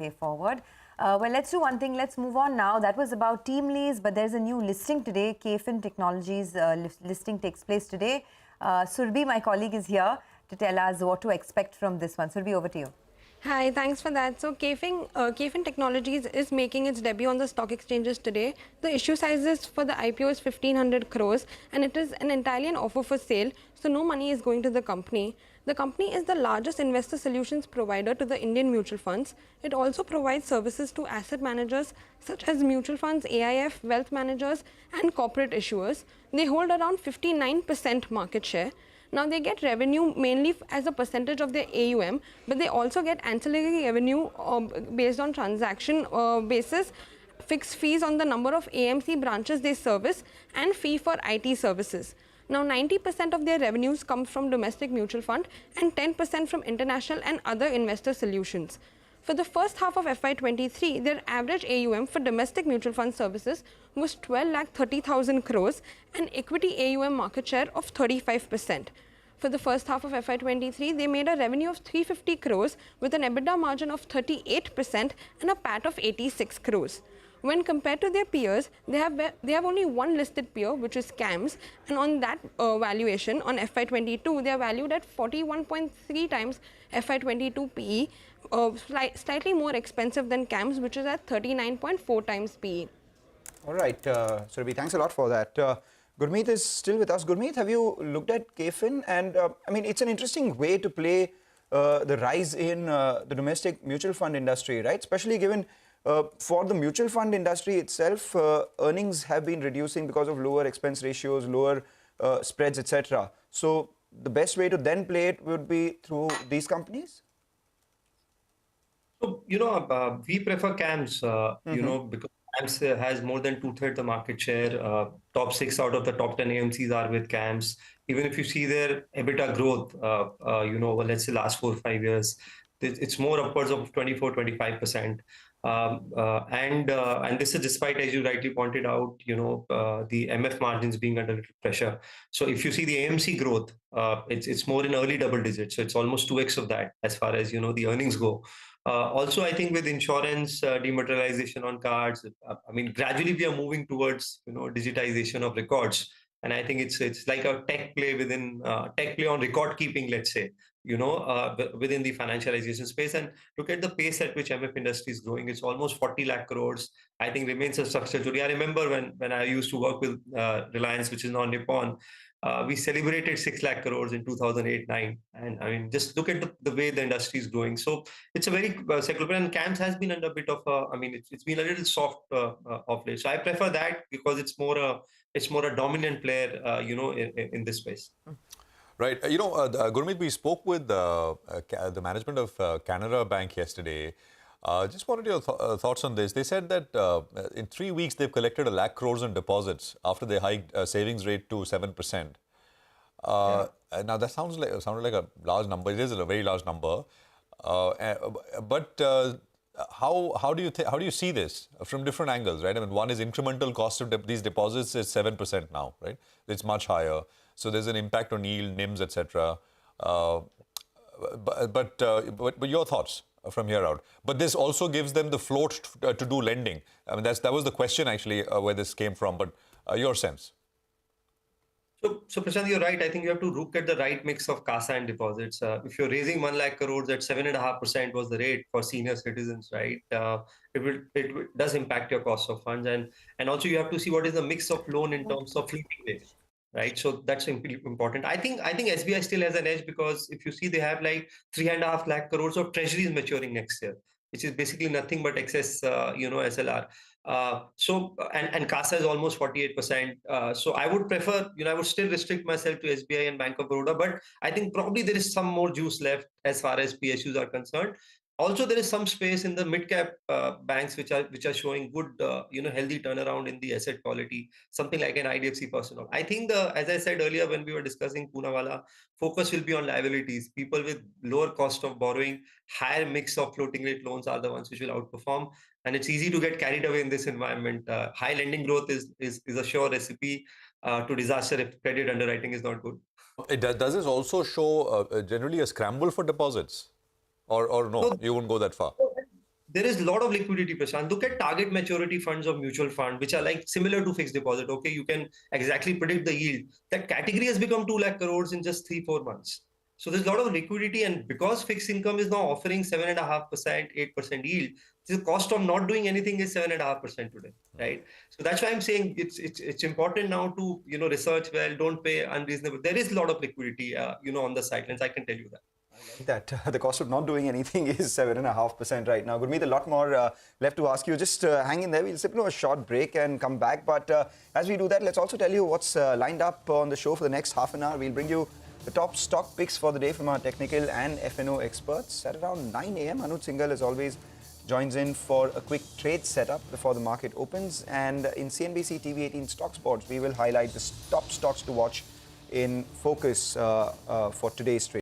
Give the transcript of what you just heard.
way forwad. Well, let's do one thing. Let's move on now. That was about team leads, but there's a new listing today. KFin Technologies listing takes place today. Surbhi, my colleague, is here to tell us what to expect from this one. Surbhi, over to you. Hi, thanks for that. So KFin Technologies is making its debut on the stock exchanges today. The issue sizes for the IPO is 1,500 crores and it is an entirely an offer for sale. So no money is going to the company. The company is the largest investor solutions provider to the Indian mutual funds. It also provides services to asset managers such as mutual funds, AIF, wealth managers and corporate issuers. They hold around 59% market share. Now they get revenue mainly as a percentage of their AUM, but they also get ancillary revenue based on transaction basis, fixed fees on the number of AMC branches they service, and fee for IT services. Now 90% of their revenues come from domestic mutual fund and 10% from international and other investor solutions. For the first half of FY23, their average AUM for domestic mutual fund services was 12,30,000 crores and equity AUM market share of 35%. For the first half of FY23, they made a revenue of 350 crores with an EBITDA margin of 38% and a PAT of 86 crores. When compared to their peers, they have only one listed peer, which is CAMS, and on that valuation on FY22, they are valued at 41.3 times FY22 PE, slightly more expensive than CAMS, which is at 39.4 times PE. All right, Surbhi, thanks a lot for that. Gurmeet is still with us. Gurmeet, have you looked at KFin? And I mean, it's an interesting way to play the rise in the domestic mutual fund industry, right? Especially given for the mutual fund industry itself, earnings have been reducing because of lower expense ratios, lower spreads, etc. So the best way to then play it would be through these companies? So, we prefer CAMS, because CAMS has more than 2/3 the market share. Top 6 out of the top 10 AMCs are with CAMS. Even if you see their EBITDA growth, over let's say last 4 or 5 years, it's more upwards of 24-25%. And this is despite, as you rightly pointed out, the MF margins being under little pressure. So if you see the AMC growth, it's more in early double digits. So it's almost 2x of that as far as, the earnings go. Also, I think with insurance dematerialization on cards, I mean, gradually we are moving towards, digitization of records. And I think it's like a tech play within tech play on record keeping, let's say, within the financialization space. And look at the pace at which MF industry is growing. It's almost 40 lakh crores. I think remains a structure today. I remember when I used to work with Reliance, which is now Nippon, we celebrated 6 lakh crores in 2008-9. And I mean, just look at the way the industry is growing. So it's a very secular, and CAMS has been under a bit of it's been a little soft of late. So I prefer that because it's more a dominant player, in this space. Right. Gurmeet, we spoke with the management of Canara Bank yesterday. Just wanted your thoughts on this. They said that in 3 weeks, they've collected 1 lakh crores in deposits after they hiked savings rate to 7%. Now, that sounded like a large number. It is a very large number. But how do you see this from different angles, right? I mean, one is incremental cost of these deposits is 7% now, right? It's much higher. So there's an impact on yield, NIMs, etc. But your thoughts from here out. But this also gives them the float to do lending. I mean, that was the question actually where this came from. But your sense. So Prashant, you're right. I think you have to look at the right mix of CASA and deposits. If you're raising 1 lakh crores at 7.5% was the rate for senior citizens, right? It does impact your cost of funds, and also you have to see what is the mix of loan in terms of floating rate, right? So that's important. I think SBI still has an edge because if you see they have like 3.5 lakh crores of treasuries maturing next year, which is basically nothing but excess, SLR. And CASA is almost 48%. So I would prefer, I would still restrict myself to SBI and Bank of Baroda, but I think probably there is some more juice left as far as PSUs are concerned. Also, there is some space in the mid-cap banks which are showing good, healthy turnaround in the asset quality, something like an IDFC Personal. I think as I said earlier when we were discussing Poonawalla, focus will be on liabilities. People with lower cost of borrowing, higher mix of floating rate loans are the ones which will outperform. And it's easy to get carried away in this environment. High lending growth is a sure recipe to disaster if credit underwriting is not good. Does this also show generally a scramble for deposits? Or no, you won't go that far? there is a lot of liquidity, Prashant. Look at target maturity funds of mutual fund, which are like similar to fixed deposit. Okay, you can exactly predict the yield. That category has become 2 lakh crores in just 3-4 months. So there's a lot of liquidity, and because fixed income is now offering 7.5%, 8% yield, the cost of not doing anything is 7.5% today, right? So that's why I'm saying it's important now to research well, don't pay unreasonable. There is a lot of liquidity, on the sidelines. I can tell you that. That the cost of not doing anything is 7.5% right now. Gurmeet, a lot more left to ask you. Just hang in there. We'll slip into a short break and come back. But as we do that, let's also tell you what's lined up on the show for the next half an hour. We'll bring you the top stock picks for the day from our technical and FNO experts. At around 9 a.m., Anuj Singhal, as always, joins in for a quick trade setup before the market opens. And in CNBC-TV18 Stock Sports, we will highlight the top stocks to watch in focus for today's trade.